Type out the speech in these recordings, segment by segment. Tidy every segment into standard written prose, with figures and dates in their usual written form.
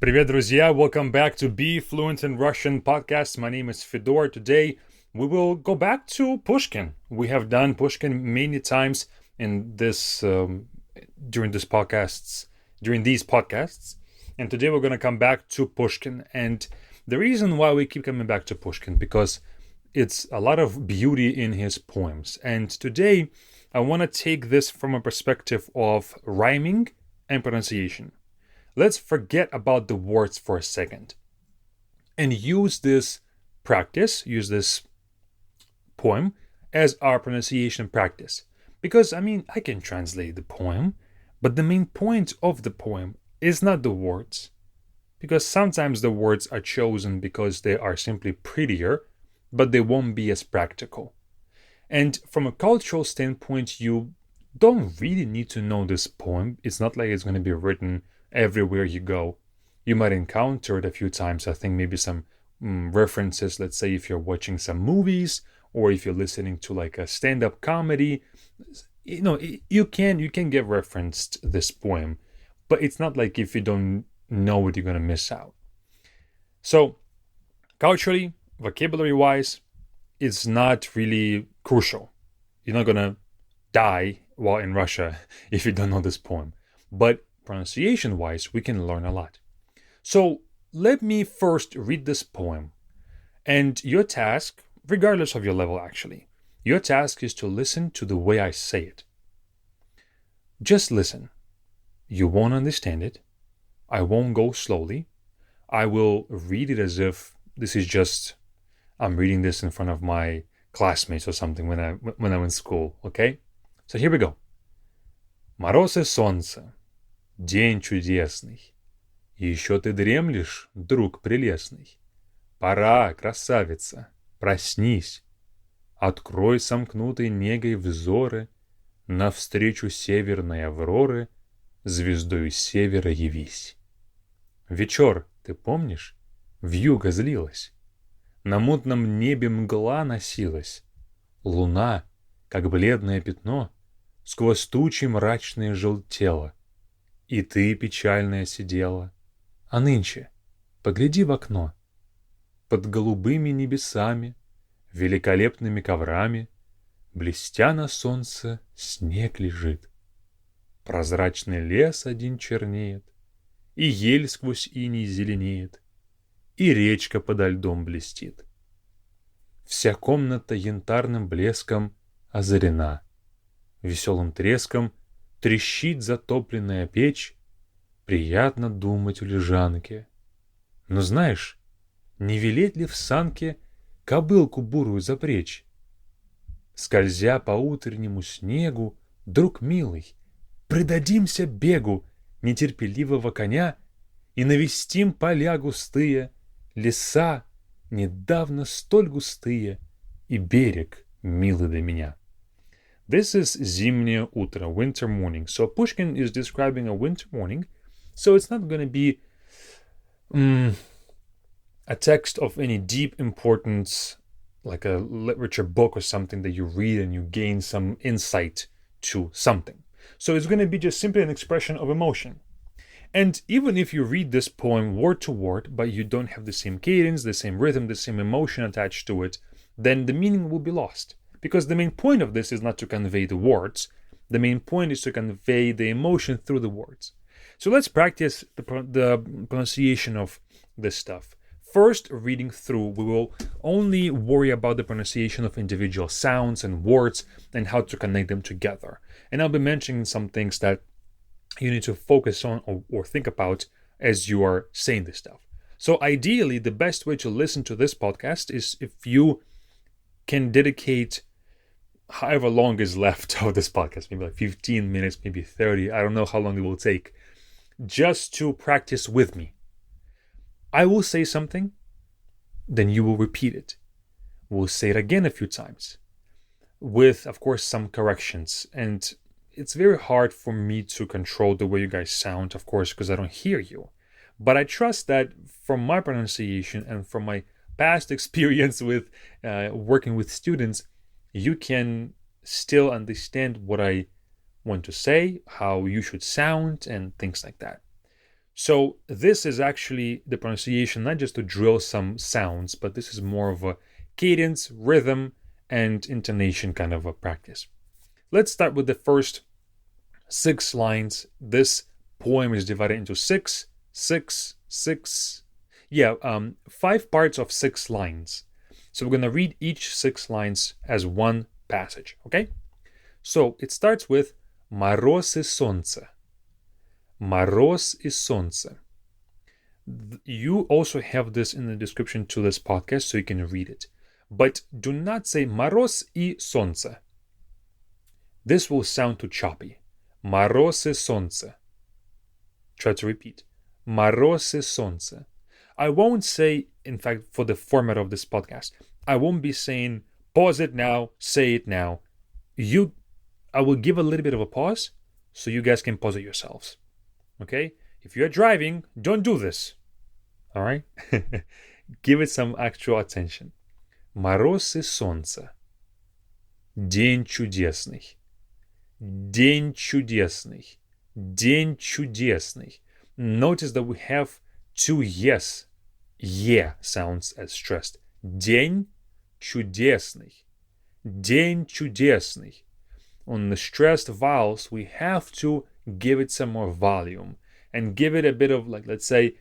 Привет, друзья! Welcome back to Be Fluent in Russian podcast. My name is Fedor. Today we will go back to Pushkin. We have done Pushkin many times in this during these podcasts, and today we're going to come back to Pushkin. And the reason why we keep coming back to Pushkin because it's a lot of beauty in his poems. And today I want to take this from a perspective of rhyming and pronunciation. Let's forget about the words for a second and use this poem as our pronunciation practice. Because, I can translate the poem, but the main point of the poem is not the words. Because sometimes the words are chosen because they are simply prettier, but they won't be as practical. And from a cultural standpoint, you don't really need to know this poem. It's not like it's going to be written everywhere you go. You might encounter it a few times. I think maybe some references, let's say if you're watching some movies or if you're listening to like a stand-up comedy, you can get referenced this poem, but it's not like if you don't know it, you're going to miss out. So culturally, vocabulary-wise, it's not really crucial. You're not going to die while in Russia if you don't know this poem. But pronunciation-wise, we can learn a lot. So let me first read this poem. And your task, regardless of your level actually, your task is to listen to the way I say it. Just listen. You won't understand it. I won't go slowly. I will read it as if this is just, I'm reading this in front of my classmates or something when I'm in school, okay? So here we go. Мороз и солнце. День чудесный, еще ты дремлешь, друг прелестный. Пора, красавица, проснись. Открой сомкнуты негой взоры, Навстречу северной Авроры, Звездою севера явись. Вечор, ты помнишь? Вьюга злилась. На мутном небе мгла носилась. Луна, как бледное пятно, сквозь тучи мрачные желтела. И ты печальная сидела. А нынче погляди в окно. Под голубыми небесами, великолепными коврами, блестя на солнце, снег лежит. Прозрачный лес один чернеет, и ель сквозь иней зеленеет, и речка подо льдом блестит. Вся комната янтарным блеском озарена. Веселым треском трещит затопленная печь, приятно думать у лежанки. Но знаешь, не велеть ли в санке кобылку бурую запречь? Скользя по утреннему снегу, друг милый, предадимся бегу нетерпеливого коня и навестим поля густые, леса, недавно столь густые, и берег, милый для меня. This is Зимнее, утро, winter morning. So Pushkin is describing a winter morning. So it's not going to be a text of any deep importance, like a literature book or something that you read and you gain some insight to something. So it's going to be just simply an expression of emotion. And even if you read this poem word to word, but you don't have the same cadence, the same rhythm, the same emotion attached to it, then the meaning will be lost. Because the main point of this is not to convey the words. The main point is to convey the emotion through the words. So let's practice the pronunciation of this stuff. First, reading through, we will only worry about the pronunciation of individual sounds and words and how to connect them together. And I'll be mentioning some things that you need to focus on or think about as you are saying this stuff. So ideally, the best way to listen to this podcast is if you can dedicate however long is left of this podcast, maybe like 15 minutes, maybe 30, I don't know how long it will take, just to practice with me. I will say something, then you will repeat it. We'll say it again a few times, with, of course, some corrections. And it's very hard for me to control the way you guys sound, of course, because I don't hear you. But I trust that from my pronunciation and from my past experience with working with students, you can still understand what I want to say, how you should sound, and things like that. So this is actually the pronunciation, not just to drill some sounds, but this is more of a cadence, rhythm, and intonation kind of a practice. Let's start with the first 6 lines. This poem is divided into 5 parts of 6 lines. So we're going to read each 6 lines as one passage, okay? So it starts with Мороз и солнце. Мороз и солнце. You also have this in the description to this podcast so you can read it. But do not say Мороз и солнце. This will sound too choppy. Мороз и солнце. Try to repeat. Мороз и солнце. I won't say, in fact, for the format of this podcast, I won't be saying, pause it now, say it now. I will give a little bit of a pause so you guys can pause it yourselves. Okay? If you're driving, don't do this. All right? Give it some actual attention. Мороз и солнце. День чудесный. День чудесный. День чудесный. Notice that we have 2 yes, yeah sounds as stressed. День чудесный. День чудесный. On the stressed vowels, we have to give it some more volume and give it a bit of, like, let's say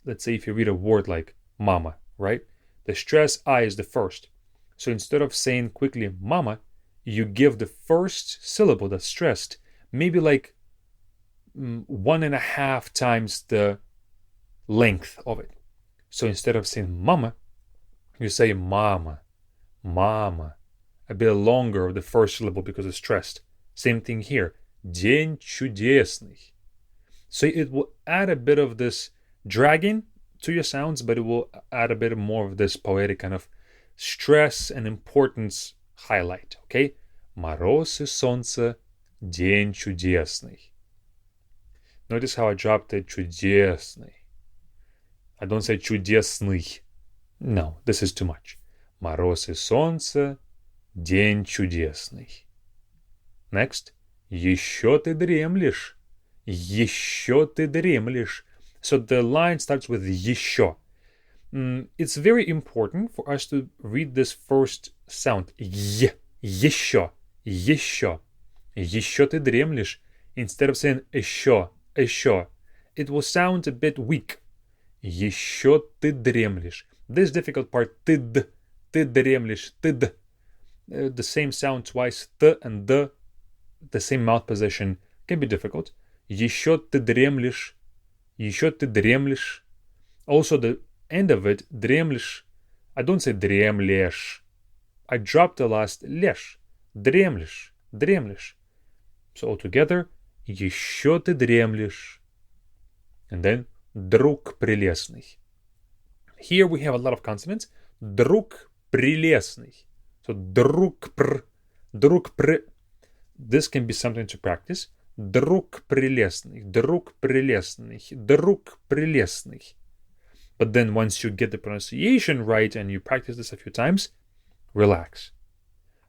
if you read a word like mama, right? The stressed I is the first. So instead of saying quickly mama, you give the first syllable that's stressed, maybe like 1.5 times the length of it. So instead of saying mama, you say mama, mama. A bit longer of the first syllable because it's stressed. Same thing here. День чудесный. So it will add a bit of this dragging to your sounds, but it will add a bit more of this poetic kind of stress and importance highlight. Okay? Мороз и солнце, день чудесный. Notice how I dropped the чудесный. I don't say чудесный. No, this is too much. Мороз и солнце, день чудесный. Next. Еще ты дремлешь. Еще ты дремлешь. So the line starts with еще. It's very important for us to read this first sound. Еще. Еще. Еще ты дремлешь. Instead of saying еще. Еще. It will sound a bit weak. Еще ты дремлешь. This difficult part. Ты дремлешь. Ты. The same sound twice, the and the same mouth position can be difficult. Еще ты дремлешь. Еще ты дремлешь. Also the end of it, дремлешь. I don't say дремлешь. I drop the last леш. Дремлешь. Дремлешь. So altogether, еще ты дремлешь. And then, друг прелестный. Here we have a lot of consonants. Друг прелестный. So друг пр. This can be something to practice. Друг прелестный, друг прелестный, друг прелестный. But then once you get the pronunciation right and you practice this a few times, relax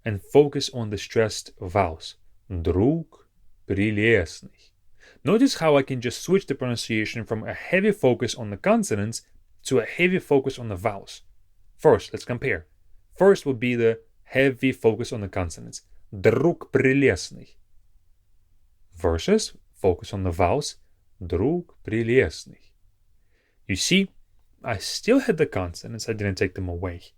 and focus on the stressed vowels. Друг прелестный. Notice how I can just switch the pronunciation from a heavy focus on the consonants to a heavy focus on the vowels. First, let's compare. First would be the heavy focus on the consonants. Друг прелестный. Versus focus on the vowels. Друг прелестный. You see, I still had the consonants, I didn't take them away.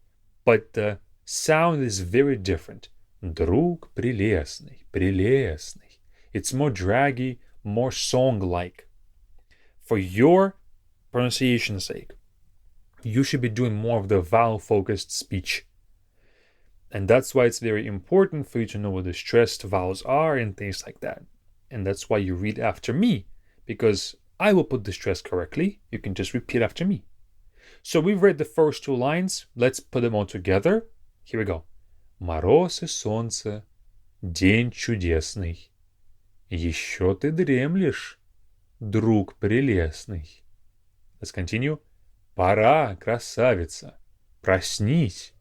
But the sound is very different. Друг прелестный, прелестный. It's more draggy, more song-like. For your pronunciation's sake, you should be doing more of the vowel-focused speech. And that's why it's very important for you to know what the stressed vowels are and things like that. And that's why you read after me, because I will put the stress correctly. You can just repeat after me. So we've read the first 2 lines. Let's put them all together. Here we go. Мороз и солнце, день чудесный. Еще ты дремлешь, друг прелестный. Let's continue. Пора, красавица, проснись.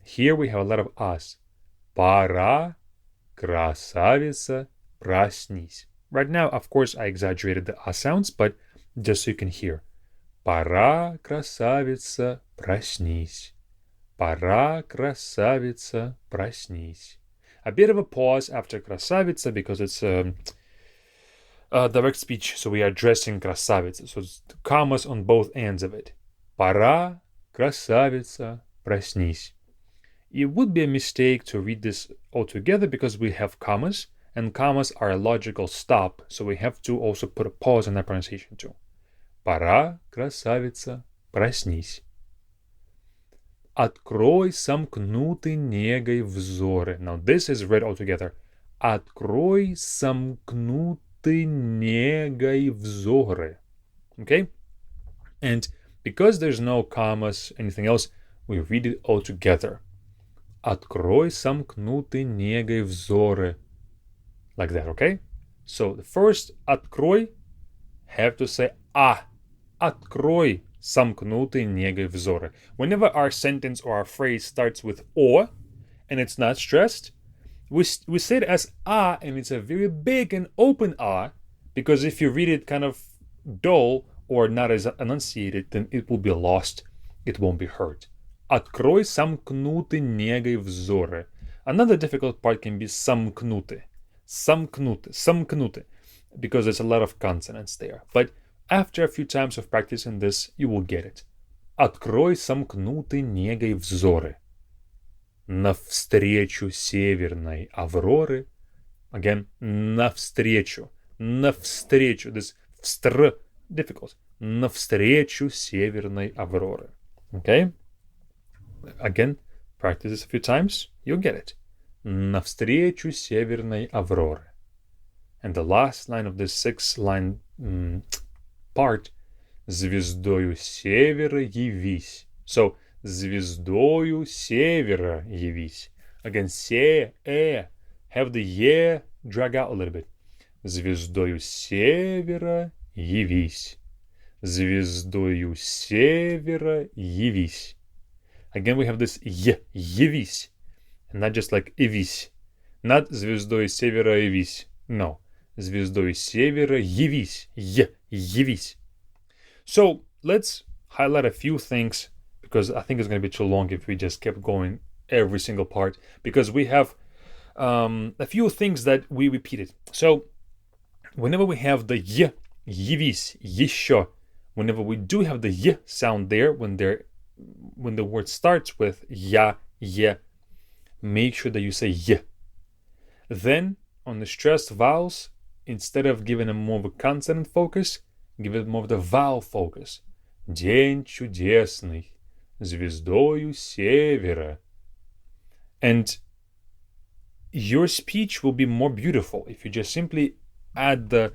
Here we have a lot of us. Пора, красавица, проснись. Right now, of course, I exaggerated the sounds, but just so you can hear. Пора, красавица, проснись. Пора, красавица, проснись. A bit of a pause after красавица because it's direct speech, so we are addressing красавица. So it's commas on both ends of it. Пора, красавица, проснись. It would be a mistake to read this all together because we have commas, and commas are a logical stop, so we have to also put a pause in that pronunciation too. Пора, красавица, проснись. Открой, сомкнуты негой взоры. Now this is read all together. Открой, сомкнуты негой взоры. Okay? And because there's no commas, anything else, we read it all together. Открой, сомкнуты негой взоры. Like that, okay? So the first открой, have to say а. Открой, сомкнуты негой взоры. Whenever our sentence or our phrase starts with о, and it's not stressed, we say it as ah, and it's a very big and open ah, because if you read it kind of dull or not as enunciated, then it will be lost. It won't be heard. Открой, сомкнуты негой взоры. Another difficult part can be сомкнуты. Сомкнуты, сомкнуты, because there's a lot of consonants there. But after a few times of practicing this, you will get it. Открой, сомкнуты негой взоры. Навстречу северной Авроры. Again, навстречу. Навстречу. This встр difficult. Навстречу северной Авроры. Okay? Again, practice this a few times, you'll get it. Навстречу северной Авроры. And the last line of this 6-line part, Звездою севера явись. So, Звездою севера явись. Again, have the ye drag out a little bit. Звездою севера явись. Звездою севера явись. Again, we have this явись. And not just like явись. Not звездой севера явись. No. Звездой севера явись. Явись. So let's highlight a few things because I think it's going to be too long if we just kept going every single part because we have a few things that we repeated. So whenever we have the явись, еще, whenever we do have the y sound there, when the word starts with ya, ye, make sure that you say y. Then on the stressed vowels, instead of giving them more of a consonant focus, give it more of the vowel focus. День чудесный, звездою севера. And your speech will be more beautiful if you just simply add a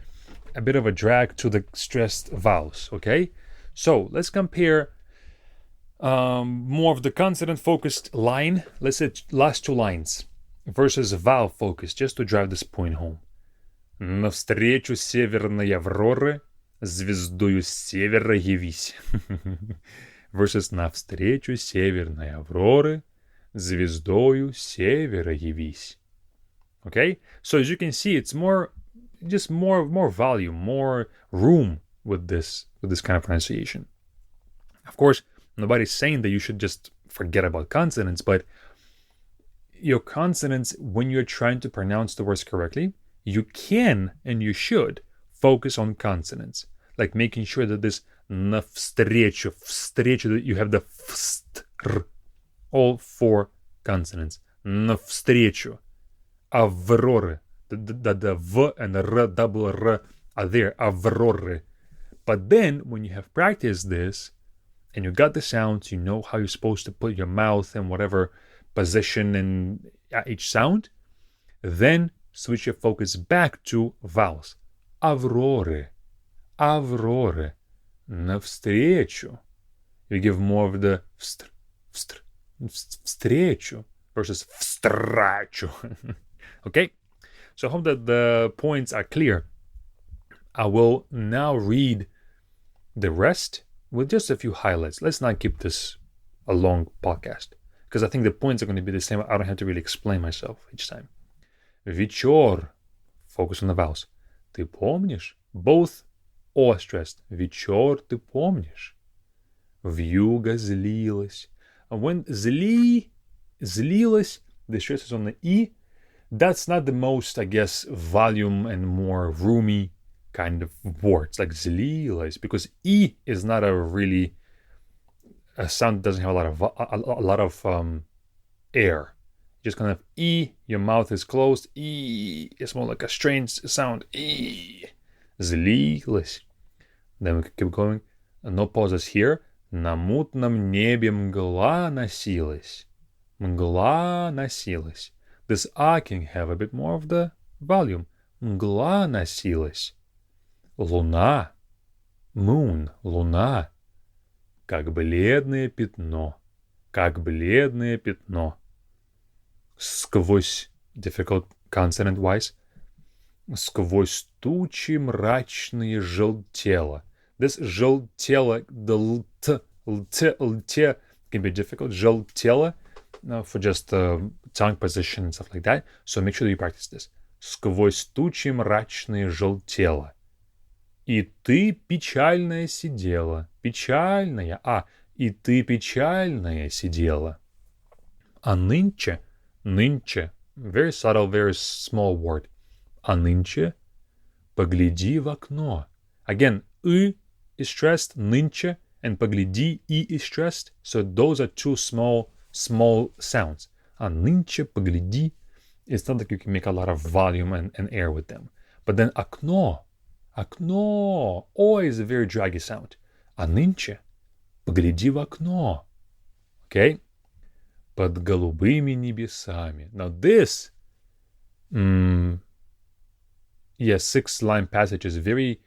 bit of a drag to the stressed vowels, okay? So let's compare more of the consonant-focused line, let's say last two lines, versus vowel focus, just to drive this point home. Навстречу северной Авроры, звездою севера явись. Versus навстречу северной Авроры, звездою севера явись. Okay? So as you can see, it's more volume, more room with this kind of pronunciation. Of course, nobody's saying that you should just forget about consonants, but your consonants, when you're trying to pronounce the words correctly, you can and you should focus on consonants, like making sure that this навстречу, встречу, that you have the vstr, all four consonants. Навстречу, Авроры, the v and the r, double r are there, Авроры. But then, when you have practiced this, and you got the sounds, you know how you're supposed to put your mouth in whatever position in each sound, then switch your focus back to vowels. Авроры, Авроры, навстречу. You give more of the vstr, vstr, встречу versus встрачу. Okay? So I hope that the points are clear. I will now read the rest with just a few highlights. Let's not keep this a long podcast because I think the points are going to be the same. I don't have to really explain myself each time. Вечор. Focus on the vowels. Ты помнишь? Both О stressed. Вечор, ты помнишь? Вьюга, злилась. And when zlilась, the stress is on the E. That's not the most, I guess, volume and more roomy kind of words, like zlilась, because E is not a sound that doesn't have a lot of air. Just kind of E, your mouth is closed. E, it's more like a strange sound. E, zlilась. Then we keep going. No pauses here. На мутном небе мгла носилась. Мгла носилась. This A can have a bit more of the volume. Мгла носилась. Луна. Moon. Луна. Как бледное пятно. Как бледное пятно. Сквозь, difficult consonant-wise. Сквозь тучи мрачные желтело. This желтело, the lt can be difficult. Желтело for just tongue position and stuff like that. So make sure that you practice this. Сквозь тучи мрачные желтело. И ты печальная сидела. Печальная. И ты печальная сидела. А нынче, very subtle, very small word. А нынче, погляди в окно. Again, is stressed, нынче, and погляди, is stressed. So those are two small sounds. А нынче, погляди. It's not like you can make a lot of volume and air with them. But then окно. O is a very draggy sound. А нынче, погляди в окно. Okay? Под голубыми небесами. Now this, 6-line passage is very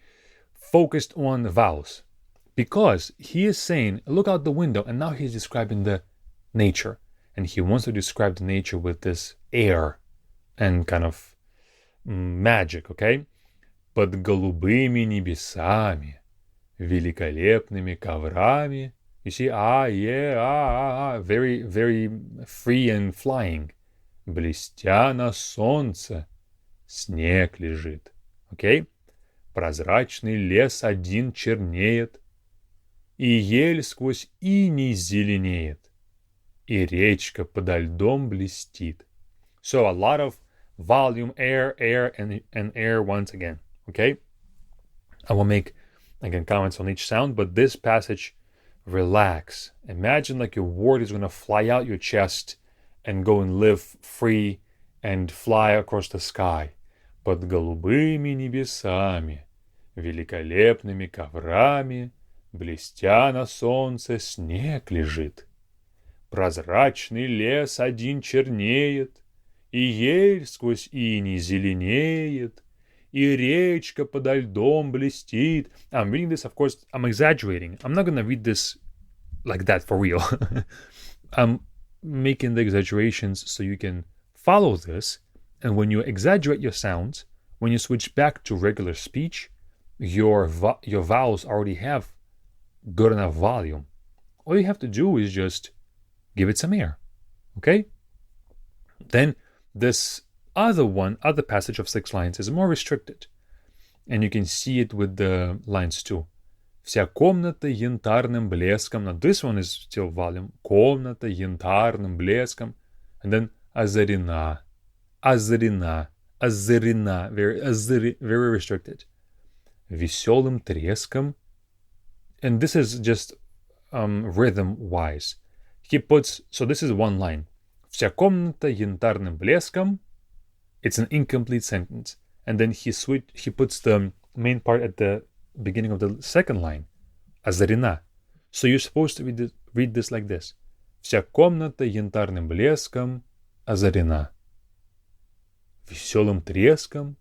focused on vowels. Because he is saying, look out the window, and now he's describing the nature. And he wants to describe the nature with this air and kind of magic, okay? Под голубыми небесами, великолепными коврами. You see, very, very free and flying. Блестя на солнце, снег лежит. Okay? Прозрачный лес один чернеет, и ель сквозь иней зеленеет, и речка подо льдом блестит. So a lot of volume, air, and air once again. Okay? I will make, again, comments on each sound, but this passage, relax. Imagine like your word is going to fly out your chest and go and live free and fly across the sky. Под голубыми небесами, великолепными коврами, блестя на солнце, снег лежит. Прозрачный лес один чернеет, и ель сквозь иней зеленеет, и речка подо льдом блестит. I'm reading this, of course, I'm exaggerating. I'm not going to read this like that for real. I'm making the exaggerations so you can follow this. And when you exaggerate your sounds, when you switch back to regular speech, your vowels already have good enough volume. All you have to do is just give it some air. Okay? Then this other passage of 6 lines is more restricted. And you can see it with the lines too. Вся комната янтарным блеском. Now this one is still volume. Комната янтарным блеском. And then озарена. Very restricted. Веселым треском. And this is just rhythm-wise. He puts, so this is one line. Вся комната янтарным блеском. It's an incomplete sentence. And then he puts the main part at the beginning of the second line. Озарена. So you're supposed to read this like this. Вся комната янтарным блеском озарена. Веселым треском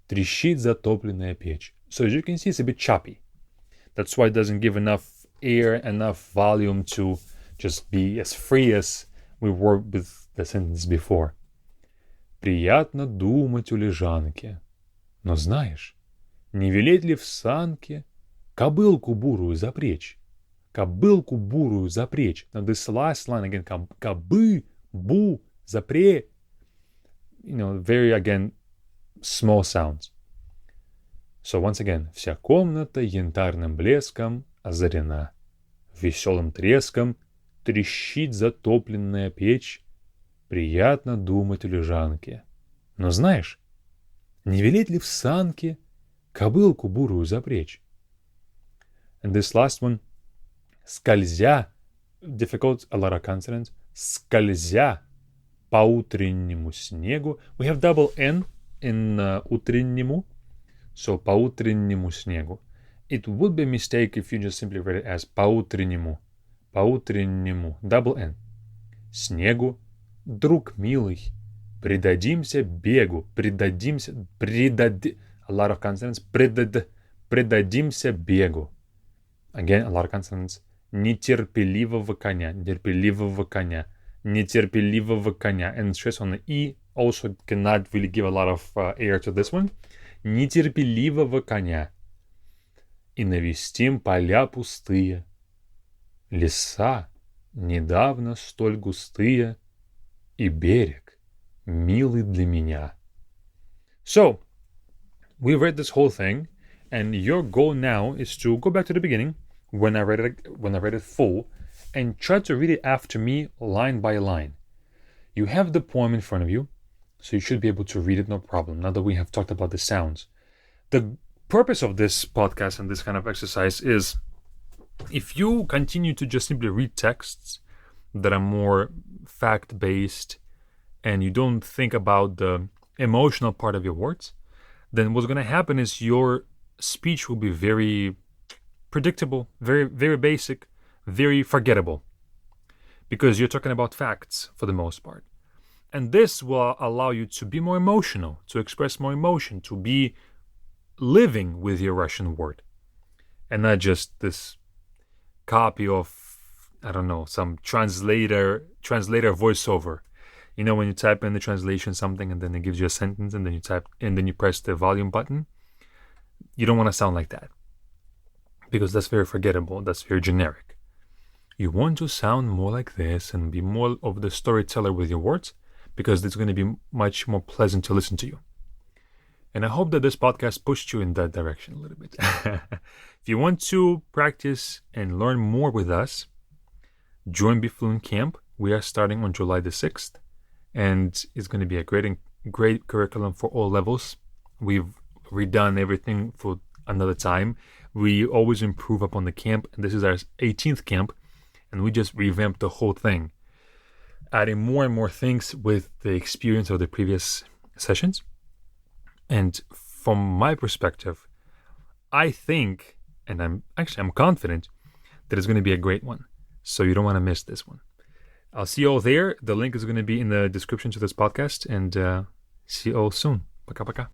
трещит затопленная печь. So as you can see, it's a bit choppy. That's why it doesn't give enough air, enough volume to just be as free as we were with the sentence before. Приятно думать у лежанки. Но знаешь, не велеть ли в санке кобылку бурую запречь? Кобылку бурую запречь. Now this last line again, бу, запре. Very, again, small sounds. So once again, вся комната янтарным блеском озарена. Веселым треском трещит затопленная печь. Приятно думать о лежанке. Но знаешь, не велеть ли в санке кобылку бурую запречь? And this last one, скользя, difficult, a lot of consonants, скользя по утреннему снегу. We have double N in утреннему, so по утреннему снегу. It would be a mistake if you just simply read it as по утреннему, double N. Снегу, друг милый, предадимся бегу, a lot of consonants, предадимся бегу. Again, a lot of consonants. Нетерпеливого коня. And stress on the E also cannot really give a lot of air to this one. Нетерпеливого коня. И навестим поля пустые. Леса недавно столь густые. И берег милый для меня. So, we read this whole thing, and your goal now is to go back to the beginning when I read it full, and try to read it after me line by line. You have the poem in front of you, so you should be able to read it no problem, now that we have talked about the sounds. The purpose of this podcast and this kind of exercise is, if you continue to just simply read texts that are more fact-based and you don't think about the emotional part of your words, then what's going to happen is your speech will be very predictable, very, very basic, very forgettable, because you're talking about facts for the most part. And this will allow you to be more emotional, to express more emotion, to be living with your Russian word, and not just this copy of, I don't know, some translator voiceover. You know, when you type in the translation something and then it gives you a sentence and then you type and then you press the volume button, you don't want to sound like that, because that's very forgettable, that's very generic. You want to sound more like this and be more of the storyteller with your words, because it's going to be much more pleasant to listen to you. And I hope that this podcast pushed you in that direction a little bit. If you want to practice and learn more with us, join Be Fluent Camp. We are starting on July the 6th, and it's going to be a great curriculum for all levels. We've redone everything for another time. We always improve upon the camp, and this is our 18th camp, and we just revamped the whole thing, adding more and more things with the experience of the previous sessions. And from my perspective, I think, and I'm confident that it's going to be a great one. So you don't want to miss this one. I'll see you all there. The link is going to be in the description to this podcast, and see you all soon. Пока-пока.